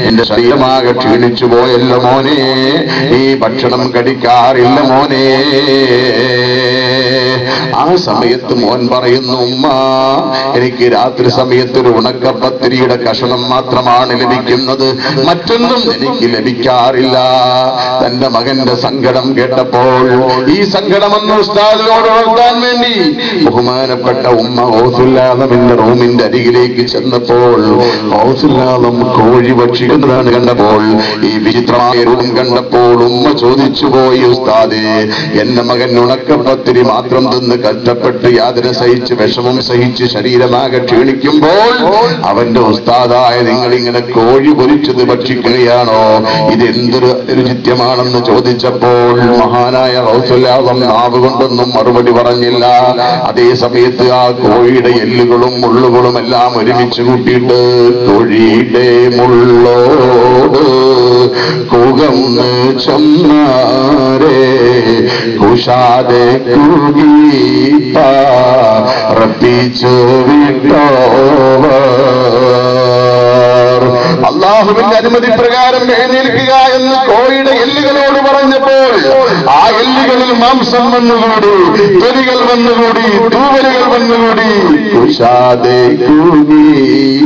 എന്റെ ശരീരമാകെ ക്ഷീണിച്ചു പോയല്ലോ മോനെ, ഈ ഭക്ഷണം കഴിക്കാറില്ല മോനെ. ആ സമയത്ത് മോൻ പറയുന്നു, ഉമ്മ എനിക്ക് രാത്രി സമയത്ത് ഒരു ഉണക്കപ്പത്തിരിയുടെ കഷണം മാത്രമാണ് ലഭിക്കുന്നത്, മറ്റൊന്നും എനിക്ക് ലഭിക്കാറില്ല. തന്റെ മകന്റെ സങ്കടം കേട്ടപ്പോൾ ഈ സങ്കടമെന്ന് ഉസ്താദിനോട് ഓർക്കാൻ വേണ്ടി ബഹുമാനപ്പെട്ട ഉമ്മ ഗൗസുല്ലാദമിന്റെ റൂമിന്റെ അരികിലേക്ക് ചെന്നപ്പോൾ ഗൗസുല്ലാദം കോഴി ഭക്ഷിക്കുന്നതാണ് കണ്ടപ്പോൾ, ഈ വിചിത്രമായ രൂപം കണ്ടപ്പോൾ ഉമ്മ ചോദിച്ചു പോയി, ഉസ്താദേ എന്റെ മകൻ ഉണക്കപ്പത്തിരി മാത്രം തിന്ന് കഷ്ടപ്പെട്ട് യാതന സഹിച്ച് വിഷമം സഹിച്ച് ശരീരമാകെ ക്ഷീണിക്കുമ്പോൾ അവന്റെ ഉസ്താദായ നിങ്ങൾ ഇങ്ങനെ കോഴി പൊരിച്ചത് ഭക്ഷിക്കുകയാണോ? ഇതെന്തൊരു രുചിത്യമാണെന്ന് ചോദിച്ചപ്പോൾ മഹാനായ ഗൗസുല്ലാദം നാവ് കൊണ്ടൊന്നും മറുപടി പറഞ്ഞില്ല. അതേ സമയത്ത് ആ കോഴിയുടെ എല്ലുകളും മുള്ളുകളും എല്ലാം ഒരുമിച്ച് കൂട്ടിയിട്ട് കോഴിയുടെ മുള്ളോട് കുകന്ന് ചൊന്നാരേ കുഷാതെ റപ്പിച്ചു വിട്ടോവർ. അള്ളാഹുവിന്റെ അനുമതി പ്രകാരം എഴുന്നേൽക്കുക എന്ന് കോഴിയുടെ എല്ലുകളോട് പറഞ്ഞപ്പോൾ ആ എല്ലുകളിൽ മാംസം വന്നുകൂടി, തൊലികൾ വന്നുകൂടി, തൂവലുകൾ വന്നുകൂടി. കുഷാതെ കൂടി